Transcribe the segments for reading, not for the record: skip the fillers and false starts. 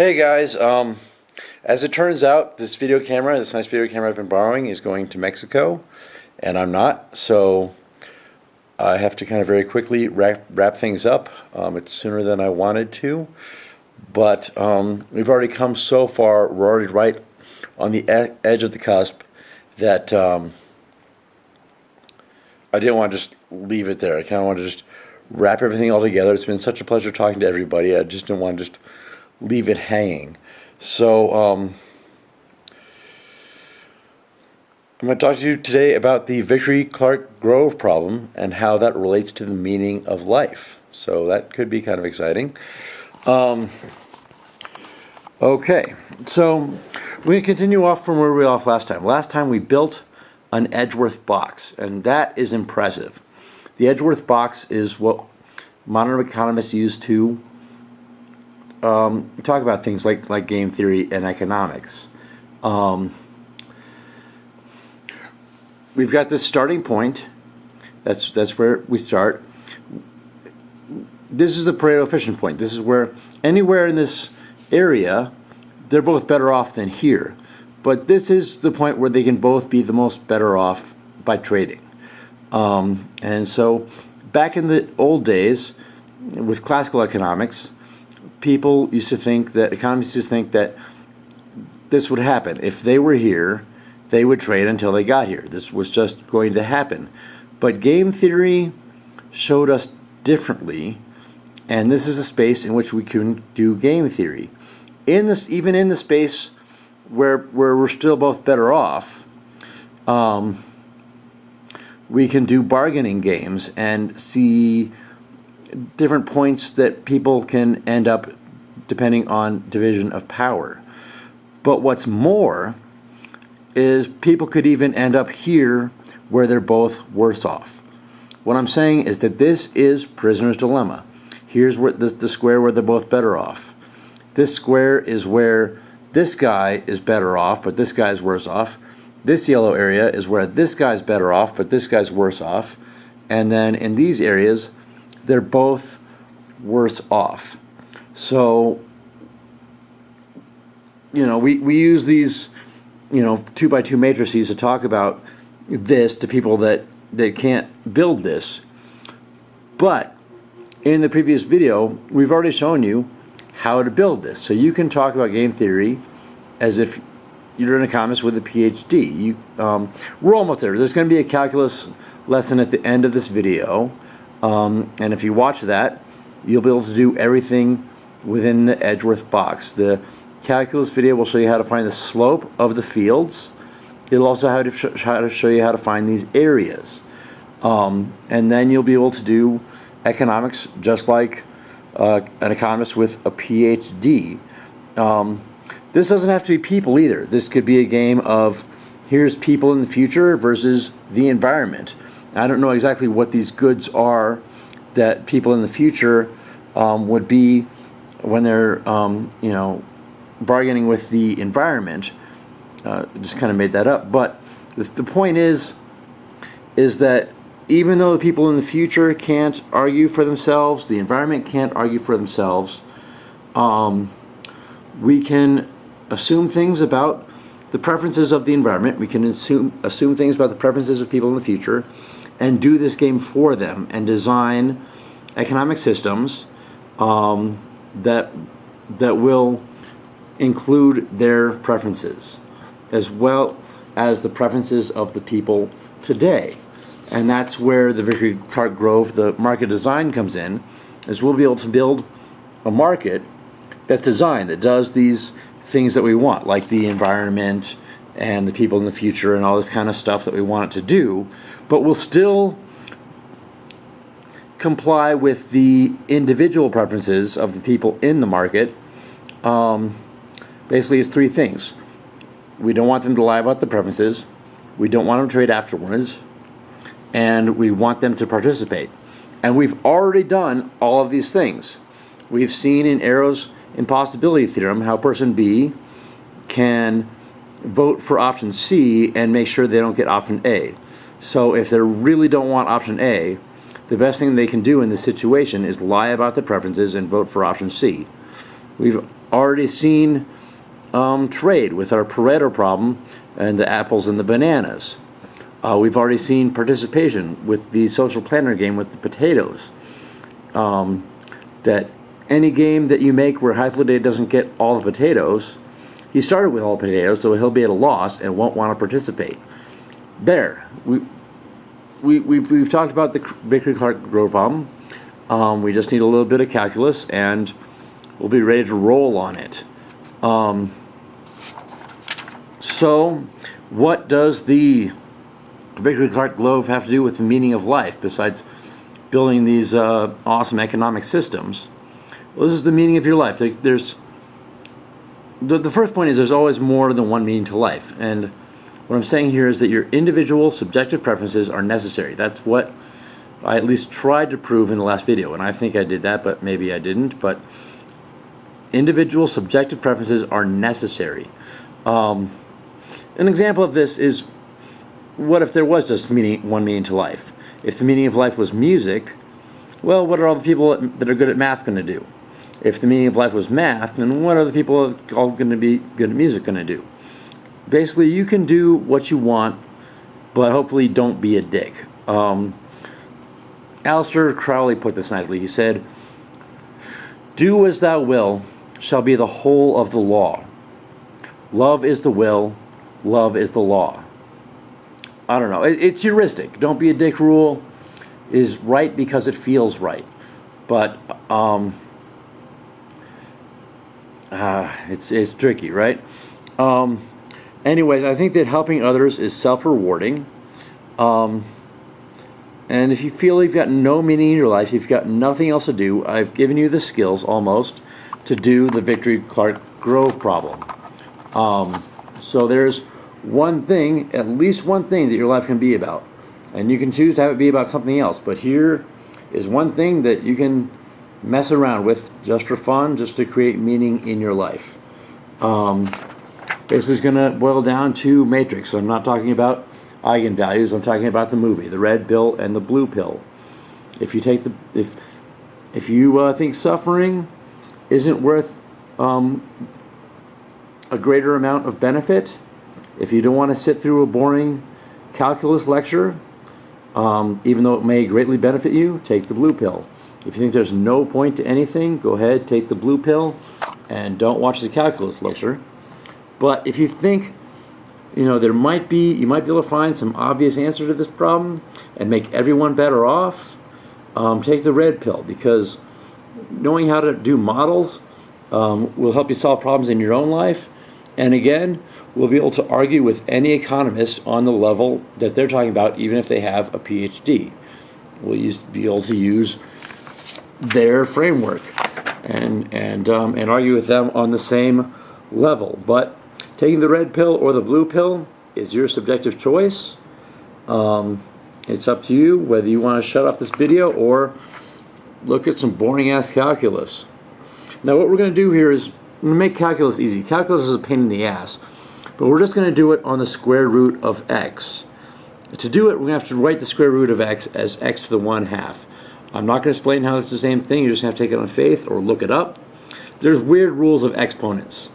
Hey guys, as it turns out, this nice video camera I've been borrowing is going to Mexico, and I'm not, so I have to kind of very quickly wrap things up. It's sooner than I wanted to, but we've already come so far, we're already right on the edge of the cusp that I didn't want to just leave it there. I kind of want to just wrap everything all together. It's been such a pleasure talking to everybody. I just didn't want to just leave it hanging. So I'm going to talk to you today about the Vickrey-Clark-Grove problem and how that relates to the meaning of life. So that could be kind of exciting. Okay, so we continue off from where we left last time. Last time we built an Edgeworth box, and that is impressive. The Edgeworth box is what modern economists use to talk about things like game theory and economics. We've got this starting point. That's where we start. This is the Pareto efficient point. This is where anywhere in this area, they're both better off than here. But this is the point where they can both be the most better off by trading. And so back in the old days, with classical economics, economists used to think that this would happen. If they were here, they would trade until they got here. This was just going to happen. But game theory showed us differently, and this is a space in which we can do game theory. Even in the space where we're still both better off, we can do bargaining games and see different points that people can end up depending on division of power. But what's more is people could even end up here where they're both worse off. What I'm saying is that this is prisoner's dilemma. Here's where the square where they're both better off. This square is where this guy is better off, but this guy's worse off. This yellow area is where this guy's better off, but this guy's worse off. And then in these areas, they're both worse off. So, we use these, 2x2 matrices to talk about this to people that can't build this. But in the previous video, we've already shown you how to build this. So you can talk about game theory as if you're an economist with a PhD. We're almost there. There's going to be a calculus lesson at the end of this video. And if you watch that, you'll be able to do everything within the Edgeworth box. The calculus video will show you how to find the slope of the fields. It'll also show you how to find these areas. And then you'll be able to do economics just like an economist with a PhD. This doesn't have to be people either. This could be a game of here's people in the future versus the environment. I don't know exactly what these goods are that people in the future would be when they're, bargaining with the environment. Just kind of made that up. But the point is that even though the people in the future can't argue for themselves, the environment can't argue for themselves, we can assume things about the preferences of the environment. We can assume things about the preferences of people in the future and do this game for them and design economic systems that will include their preferences as well as the preferences of the people today. And that's where the Vickrey-Clark-Grove, the market design, comes in, is we'll be able to build a market that's designed, that does these things that we want, like the environment and the people in the future and all this kind of stuff that we want it to do, but we'll still comply with the individual preferences of the people in the market. Basically, it's three things. We don't want them to lie about the preferences, we don't want them to trade afterwards, and we want them to participate. And we've already done all of these things. We've seen in Arrow's impossibility theorem how person B can vote for option C and make sure they don't get option A. So if they really don't want option A, the best thing they can do in this situation is lie about the preferences and vote for option C. We've already seen trade with our Pareto problem and the apples and the bananas. We've already seen participation with the social planner game with the potatoes. That any game that you make where Hythloday doesn't get all the potatoes, he started with all the potatoes, so he'll be at a loss and won't want to participate. There. We've talked about the Vickrey-Clark-Grove problem. We just need a little bit of calculus, and we'll be ready to roll on it. So, what does the Vickrey-Clark-Grove have to do with the meaning of life, besides building these awesome economic systems? Well, this is the meaning of your life. The first point is there's always more than one meaning to life. And what I'm saying here is that your individual subjective preferences are necessary. That's what I at least tried to prove in the last video. And I think I did that, but maybe I didn't. But individual subjective preferences are necessary. An example of this is, what if there was just one meaning to life? If the meaning of life was music, well, what are all the people that are good at math going to do? If the meaning of life was math, then what are the people that are all going to be good at music going to do? Basically, you can do what you want, but hopefully don't be a dick. Aleister Crowley put this nicely. He said, "Do as thou will shall be the whole of the law. Love is the will, love is the law." I don't know. It's heuristic. Don't be a dick rule is right because it feels right. But it's tricky, right? Anyways, I think that helping others is self-rewarding. And if you feel you've got no meaning in your life, you've got nothing else to do, I've given you the skills almost to do the Vickrey-Clark-Grove problem. So there's one thing, at least one thing that your life can be about. And you can choose to have it be about something else. But here is one thing that you can mess around with just for fun, just to create meaning in your life. This is going to boil down to matrix. So I'm not talking about eigenvalues. I'm talking about the movie, the red pill and the blue pill. If you take if you think suffering isn't worth a greater amount of benefit, if you don't want to sit through a boring calculus lecture, even though it may greatly benefit you, take the blue pill. If you think there's no point to anything, go ahead, take the blue pill, and don't watch the calculus lecture. But if you think, you know, you might be able to find some obvious answer to this problem and make everyone better off, take the red pill, because knowing how to do models will help you solve problems in your own life. And again, we'll be able to argue with any economist on the level that they're talking about, even if they have a PhD. We'll be able to use their framework and argue with them on the same level. But taking the red pill or the blue pill is your subjective choice. It's up to you whether you want to shut off this video or look at some boring ass calculus. Now what we're going to do here is make calculus easy. Calculus is a pain in the ass, but we're just going to do it on the square root of x. To do it, we're going to have to write the square root of x as x to the 1/2. I'm not going to explain how it's the same thing. You just have to take it on faith or look it up. There's weird rules of exponents,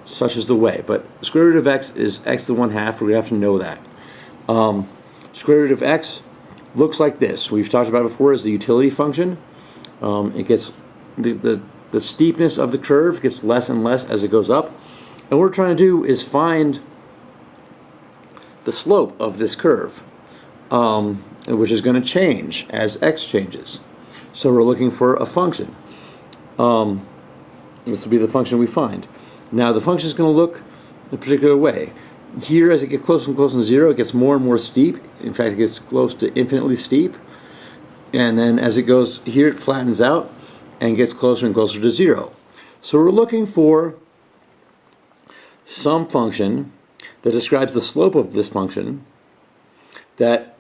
such as the way, but square root of x is x to the 1/2. We're going to have to know that. Square root of x looks like this. We've talked about it before as the utility function. It gets the steepness of the curve gets less and less as it goes up. And what we're trying to do is find the slope of this curve, which is going to change as x changes. So we're looking for a function. This will be the function we find. Now the function is going to look a particular way. Here, as it gets closer and closer to 0, it gets more and more steep. In fact, it gets close to infinitely steep. And then as it goes here, it flattens out and gets closer and closer to 0. So we're looking for some function that describes the slope of this function that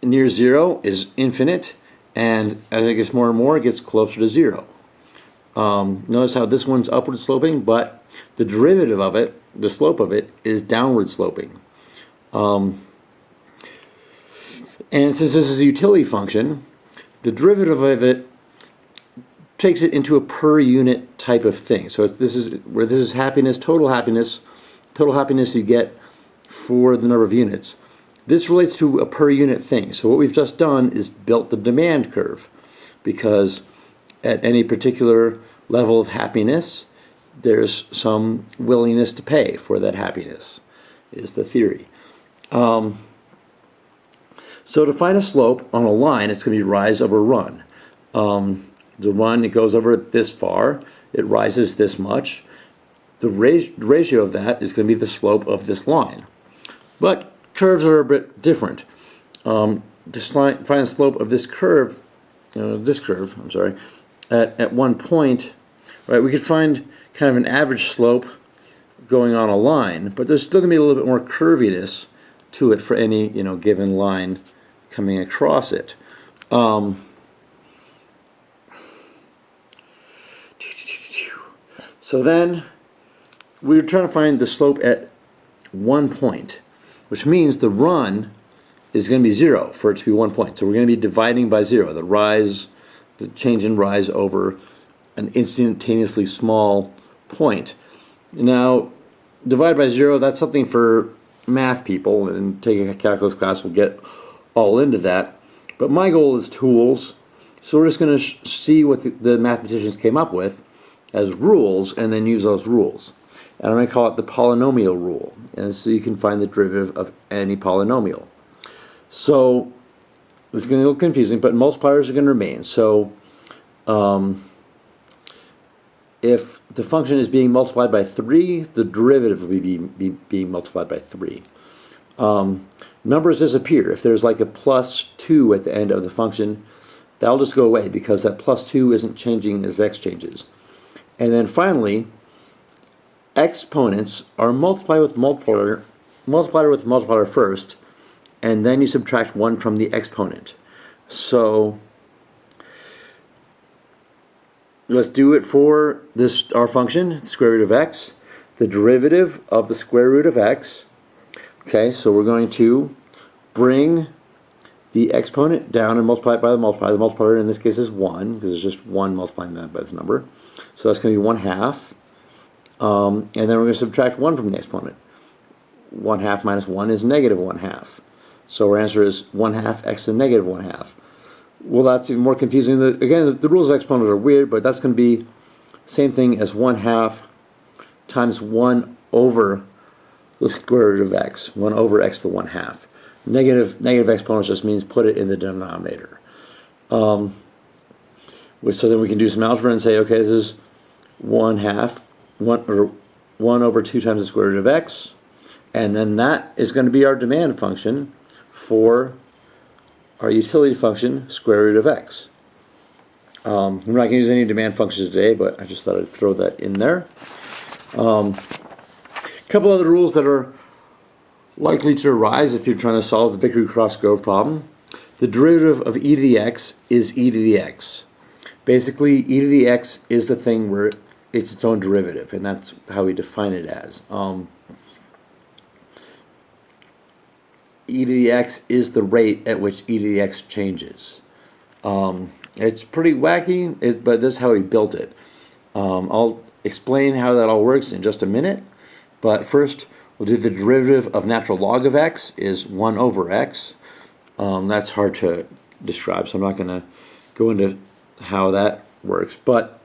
near 0 is infinite, and as it gets more and more, it gets closer to 0. Notice how this one's upward sloping, but the derivative of it, the slope of it, is downward sloping. And since this is a utility function, the derivative of it takes it into a per unit type of thing. So this is happiness, total happiness you get for the number of units. This relates to a per unit thing. So what we've just done is built the demand curve, because at any particular level of happiness, there's some willingness to pay for that happiness, is the theory. So to find a slope on a line, it's going to be rise over run. The run, it goes over this far, it rises this much. The ratio of that is going to be the slope of this line. But curves are a bit different. To find the slope of this curve, at one point, right, we could find kind of an average slope going on a line, but there's still going to be a little bit more curviness to it for any given line coming across it. So then we're trying to find the slope at one point, which means the run is going to be 0 for it to be 1 point. So we're going to be dividing by 0, the change in rise over an instantaneously small point. Now, divide by 0, that's something for math people, and taking a calculus class will get all into that. But my goal is tools, so we're just going to see what the mathematicians came up with as rules, and then use those rules. And I'm going to call it the polynomial rule. And so you can find the derivative of any polynomial. So it's going to look confusing, but multipliers are going to remain. So if the function is being multiplied by 3, the derivative will be being multiplied by 3. Numbers disappear. If there's like a plus 2 at the end of the function, that'll just go away because that plus 2 isn't changing as x changes. And then finally, exponents are multiplied with multiplier first, and then you subtract 1 from the exponent. So let's do it for our function, square root of x, the derivative of the square root of x. Okay, so we're going to bring the exponent down and multiply it by the multiplier. The multiplier in this case is 1, because it's just 1 multiplying that by this number. So that's going to be 1/2. And then we're going to subtract 1 from the exponent. 1/2 minus 1 is negative 1/2. So our answer is 1/2 x to negative 1/2. Well, that's even more confusing. Again, the rules of exponents are weird, but that's going to be the same thing as 1/2 times 1 over the square root of x. 1 over x to 1/2. Negative exponents just means put it in the denominator. So then we can do some algebra and say, okay, this is 1/2, 1 over 2 times the square root of x, and then that is going to be our demand function for our utility function, square root of x. We're not going to use any demand functions today, but I just thought I'd throw that in there. A couple other rules that are likely to arise if you're trying to solve the Vickery Cross Grove problem. The derivative of e to the x is e to the x. Basically, e to the x is the thing where it's its own derivative, and that's how we define it as. E to the x is the rate at which e to the x changes. It's pretty wacky, but this is how we built it. I'll explain how that all works in just a minute, but first we'll do the derivative of natural log of x is 1 over x. That's hard to describe, so I'm not going to go into how that works, but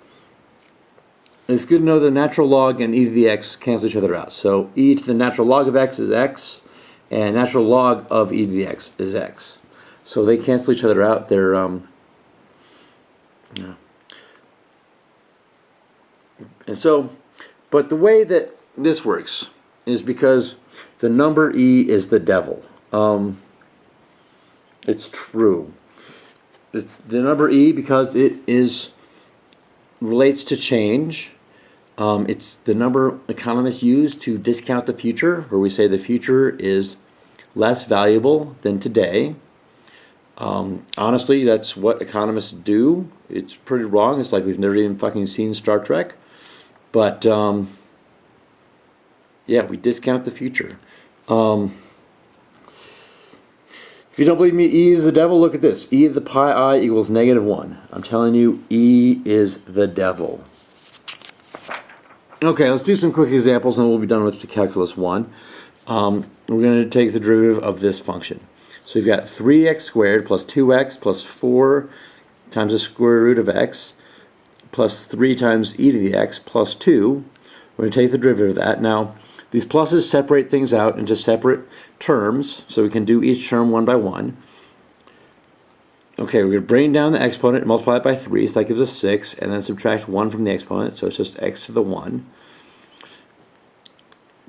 it's good to know the natural log and e to the x cancel each other out. So e to the natural log of x is x, and natural log of e to the x is x. So they cancel each other out. They're and so, but the way that this works is because the number e is the devil. It's true. It's the number e because it relates to change. It's the number economists use to discount the future, where we say the future is less valuable than today. Honestly, that's what economists do. It's pretty wrong. It's like we've never even fucking seen Star Trek. But, yeah, we discount the future. If you don't believe me, E is the devil, look at this. E to the pi I equals -1. I'm telling you, E is the devil. Okay, let's do some quick examples and we'll be done with the calculus 1. We're going to take the derivative of this function. So we've got 3x squared plus 2x plus 4 times the square root of x plus 3 times e to the x plus 2. We're going to take the derivative of that. Now, these pluses separate things out into separate terms, so we can do each term one by one. Okay, we're going to bring down the exponent and multiply it by 3, so that gives us 6, and then subtract 1 from the exponent, so it's just x to the 1.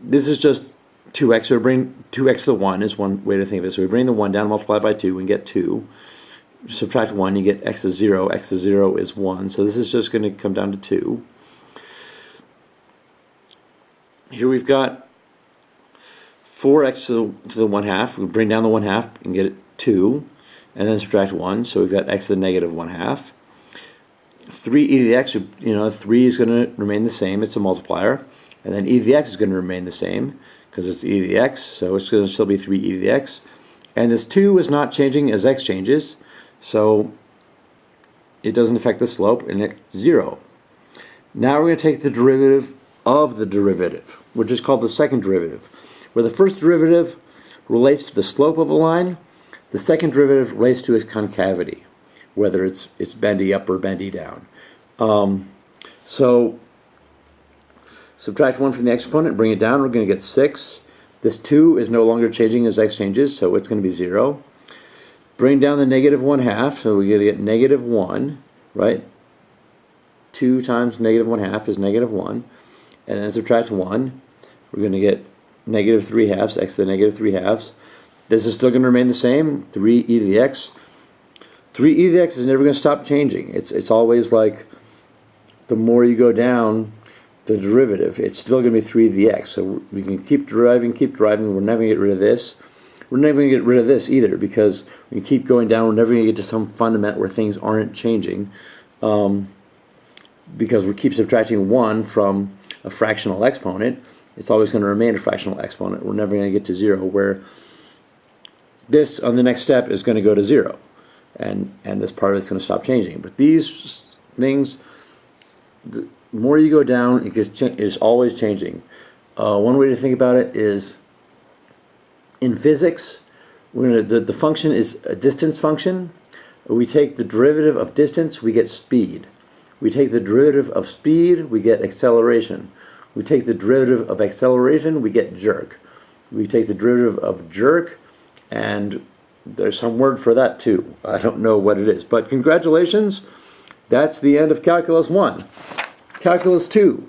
This is just 2x, so we bring 2x to the 1 is one way to think of it. So we bring the 1 down, multiply by 2, and get 2. Subtract 1, you get x is 0. X is 0 is 1, so this is just going to come down to 2. Here we've got 4x to the 1/2. We bring down the 1/2 and get 2, and then subtract 1, so we've got x to the -1/2. 3e to the x, 3 is going to remain the same, it's a multiplier, and then e to the x is going to remain the same, because it's e to the x, so it's going to still be 3e to the x. And this 2 is not changing as x changes, so it doesn't affect the slope, and it's 0. Now we're going to take the derivative of the derivative, which is called the second derivative. Where the first derivative relates to the slope of a line, the second derivative relates to its concavity, whether it's bendy up or bendy down. So subtract 1 from the exponent, bring it down, we're going to get 6. This 2 is no longer changing as x changes, so it's going to be 0. Bring down the -1/2, so we're going to get -1, right? 2 times -1/2 is -1. And then subtract 1, we're going to get -3/2, x to the -3/2. This is still going to remain the same, 3e to the x. 3e to the x is never going to stop changing. It's always like the more you go down the derivative, it's still going to be 3 to the x. So we can keep deriving. We're never going to get rid of this. We're never going to get rid of this either, because we keep going down, we're never going to get to some fundament where things aren't changing, because we keep subtracting 1 from a fractional exponent. It's always going to remain a fractional exponent. We're never going to get to 0, where this on the next step is going to go to 0, and this part of it's going to stop changing. But these things, the more you go down, it is always changing. One way to think about it is, in physics, the function is a distance function. We take the derivative of distance, we get speed. We take the derivative of speed, we get acceleration. We take the derivative of acceleration, we get jerk. We take the derivative of jerk, and there's some word for that too. I don't know what it is, but congratulations, that's the end of Calculus 1. Calculus 2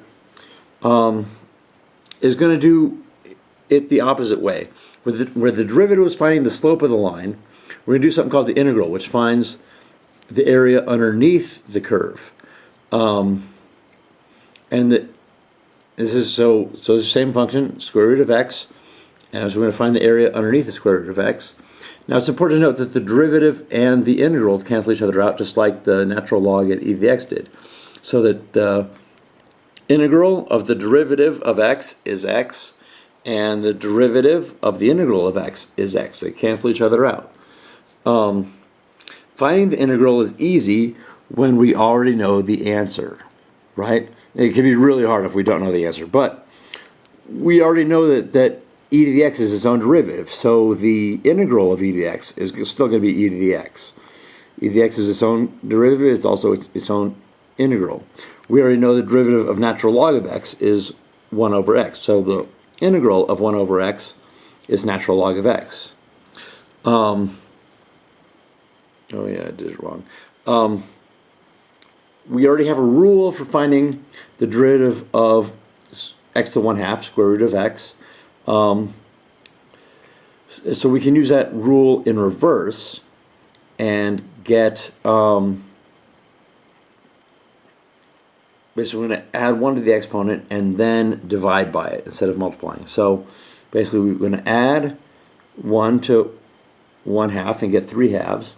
is going to do it the opposite way. Where the derivative is finding the slope of the line, we're going to do something called the integral, which finds the area underneath the curve. This is so it's the same function, square root of x, and so we're going to find the area underneath the square root of x. Now it's important to note that the derivative and the integral cancel each other out, just like the natural log at e to the x did. So that the integral of the derivative of x is x, and the derivative of the integral of x is x. They cancel each other out. Finding the integral is easy when we already know the answer, right? It can be really hard if we don't know the answer, but we already know that e to the x is its own derivative, so the integral of e to the x is still going to be e to the x. E to the x is its own derivative, it's also its own integral. We already know the derivative of natural log of x is 1 over x, so the integral of 1 over x is natural log of x. Oh yeah, I did it wrong. We already have a rule for finding the derivative of x to the 1/2, square root of x. So we can use that rule in reverse and get, basically we're going to add 1 to the exponent and then divide by it instead of multiplying. So basically we're going to add 1 to 1/2 and get 3/2,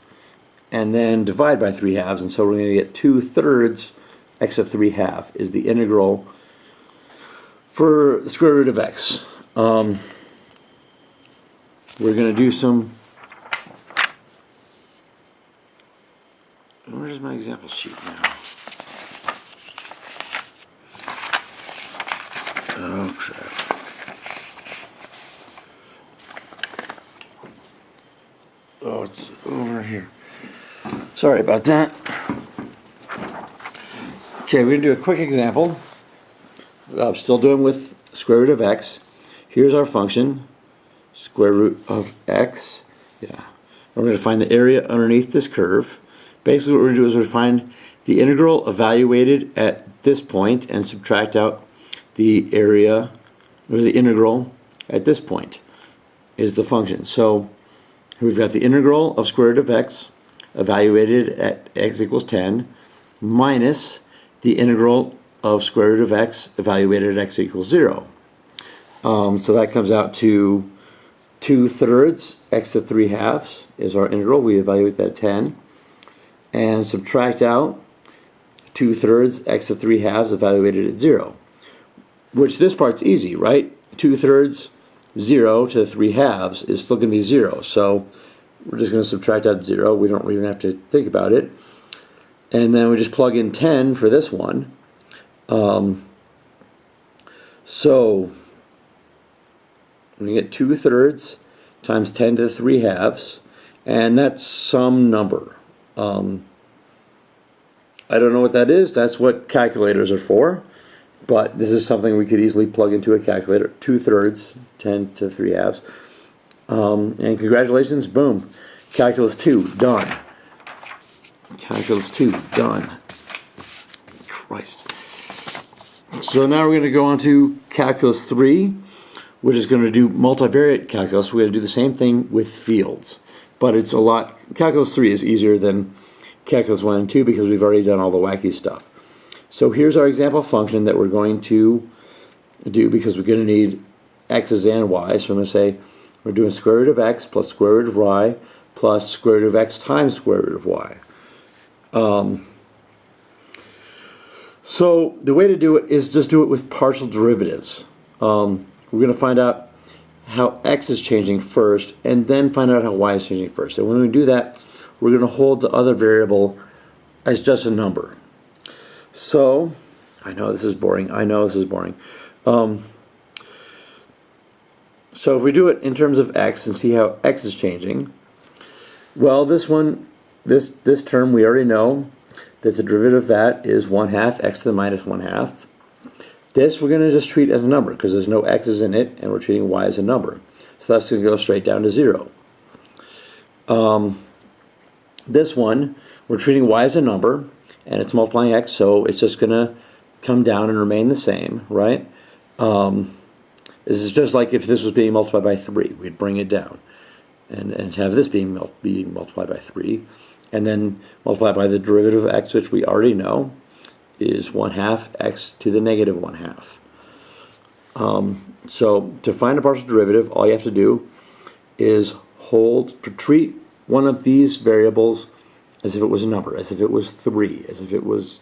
and then divide by 3/2, and so we're going to get 2/3 x to 3/2 is the integral for the square root of x. We're going to do some Where's my example sheet now? Oh, crap. Oh, it's over here. Sorry about that. Okay, we're going to do a quick example. I'm still doing with square root of x. Here's our function, square root of x. Yeah. We're going to find the area underneath this curve. Basically what we're going to do is we're going to find the integral evaluated at this point and subtract out the area, or the integral at this point is the function. So we've got the integral of square root of x evaluated at x equals 10 minus the integral of square root of x evaluated at x equals 0. So that comes out to 2/3 x to 3/2 is our integral. We evaluate that at 10 and subtract out 2/3 x to 3/2 evaluated at 0. Which this part's easy, right? 2/3 0 to 3/2 is still going to be 0. So we're just going to subtract out 0. We don't even have to think about it. And then we just plug in 10 for this one. So we get 2/3 times 10 to the 3/2, and that's some number. I don't know what that is. That's what calculators are for. But this is something we could easily plug into a calculator. 2/3, 10 to 3/2. And congratulations, boom. Calculus 2, done. Calculus 2, done. Christ. So now we're going to go on to Calculus 3, which is going to do multivariate calculus. We're going to do the same thing with fields. But it's a lot, Calculus 3 is easier than Calculus 1 and 2 because we've already done all the wacky stuff. So here's our example function that we're going to do because we're going to need x's and y's. So I'm going to say we're doing square root of x plus square root of y plus square root of x times square root of y. So the way to do it is just do it with partial derivatives. We're going to find out how x is changing first and then find out how y is changing first. And when we do that, we're going to hold the other variable as just a number. So, I know this is boring. I know this is boring. So if we do it in terms of x and see how x is changing, well, this one, this term we already know that the derivative of that is 1/2 x to the minus 1/2. This we're going to just treat as a number because there's no x's in it and we're treating y as a number. So that's going to go straight down to 0. This one, we're treating y as a number and it's multiplying x, so it's just going to come down and remain the same, right? This is just like if this was being multiplied by 3. We'd bring it down and have this being multiplied by 3. And then multiply by the derivative of x, which we already know is 1/2 x to the negative 1/2. So to find a partial derivative, all you have to do is treat one of these variables as if it was a number, as if it was 3, as if it was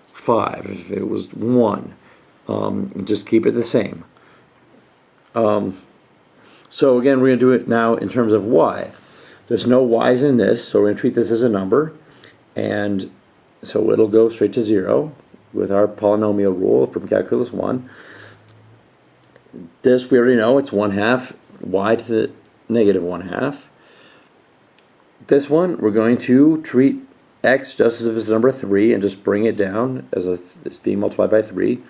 5, as if it was 1. And just keep it the same. So again, we're going to do it now in terms of y. There's no y's in this, so we're going to treat this as a number. And so it'll go straight to 0 with our polynomial rule from Calculus 1. This we already know, it's 1/2 y to the negative 1/2. This one, we're going to treat x just as if it's the number 3 and just bring it down as it's being multiplied by 3.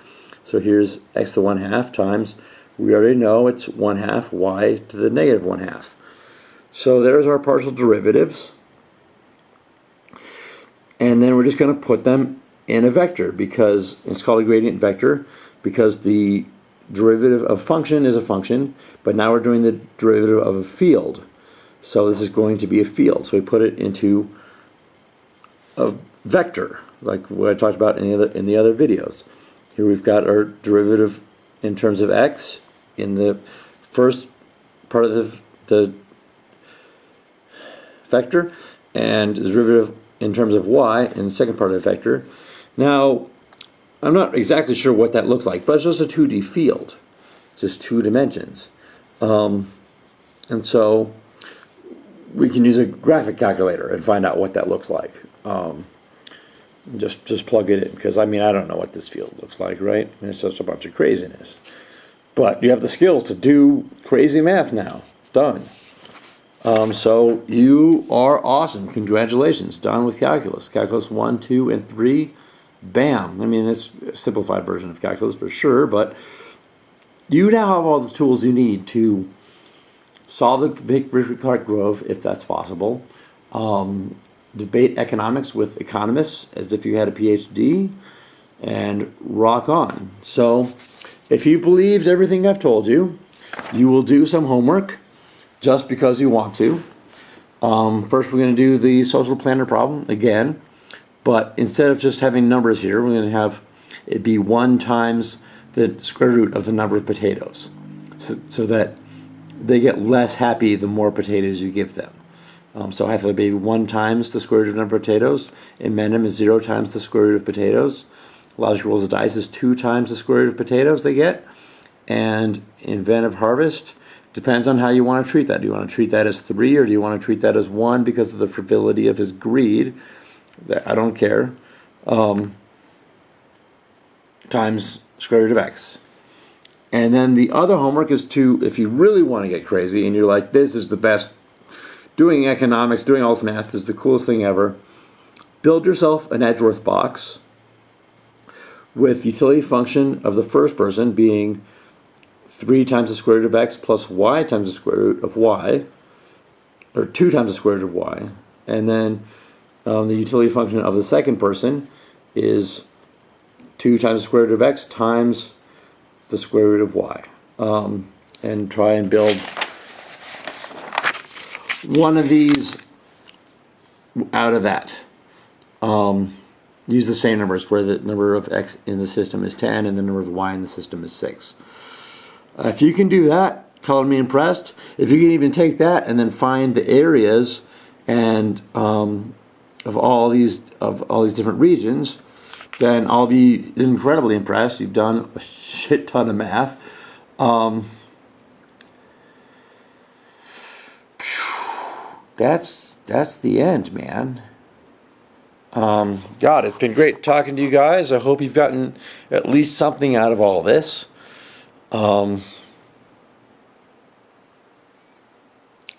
So here's x to the 1/2 times, we already know it's 1/2 y to the negative 1/2. So there's our partial derivatives. And then we're just going to put them in a vector because it's called a gradient vector because the derivative of function is a function, but now we're doing the derivative of a field. So this is going to be a field. So we put it into a vector, like what I talked about in the other videos. Here we've got our derivative in terms of x in the first part of the vector, and the derivative in terms of y in the second part of the vector. Now, I'm not exactly sure what that looks like, but it's just a 2D field. It's just 2 dimensions. And so we can use a graphic calculator and find out what that looks like. Just plug it in, because I mean, I don't know what this field looks like, right? I mean, it's just a bunch of craziness. But you have the skills to do crazy math now. Done. So you are awesome. Congratulations. Done with calculus. Calculus 1, 2, and 3. Bam. I mean, it's a simplified version of calculus for sure, but you now have all the tools you need to solve the Vickrey-Clark-Grove, if that's possible. Debate economics with economists as if you had a PhD, and rock on. So if you believed everything I've told you, you will do some homework just because you want to. First, we're going to do the social planner problem again, but instead of just having numbers here, we're going to have it be 1 times the square root of the number of potatoes, so that they get less happy the more potatoes you give them. So I have to be 1 times the square root of the number of potatoes. Emendum is 0 times the square root of potatoes. Logic rolls of dice is 2 times the square root of potatoes they get. And inventive harvest depends on how you want to treat that. Do you want to treat that as 3, or do you want to treat that as 1 because of the frivolity of his greed? I don't care. Times square root of x. And then the other homework is to, if you really want to get crazy and you're like, this is the best, doing economics, doing all this math is the coolest thing ever, build yourself an Edgeworth box with utility function of the first person being 3 times the square root of x plus y times the square root of y, or 2 times the square root of y. And then the utility function of the second person is 2 times the square root of x times the square root of y. And try and build one of these out of that. Use the same numbers where the number of x in the system is 10 and the number of y in the system is 6. If you can do that, color me impressed. If you can even take that and then find the areas and of all these different regions, then I'll be incredibly impressed. You've done a shit ton of math. That's the end, man. God, it's been great talking to you guys. I hope you've gotten at least something out of all this. I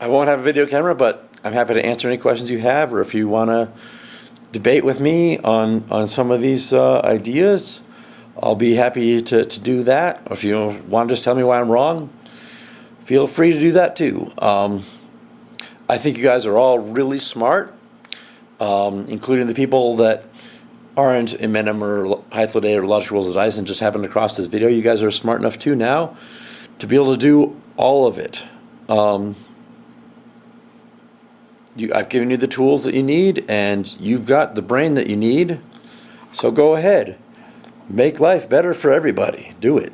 won't have a video camera, but I'm happy to answer any questions you have, or if you want to debate with me on some of these ideas, I'll be happy to do that. Or if you want to just tell me why I'm wrong, feel free to do that too. I think you guys are all really smart, including the people that aren't Emendum or Hythloday or Logic Rolls of Dice and just happened to cross this video. You guys are smart enough too now to be able to do all of it. I've given you the tools that you need, and you've got the brain that you need. So go ahead. Make life better for everybody. Do it.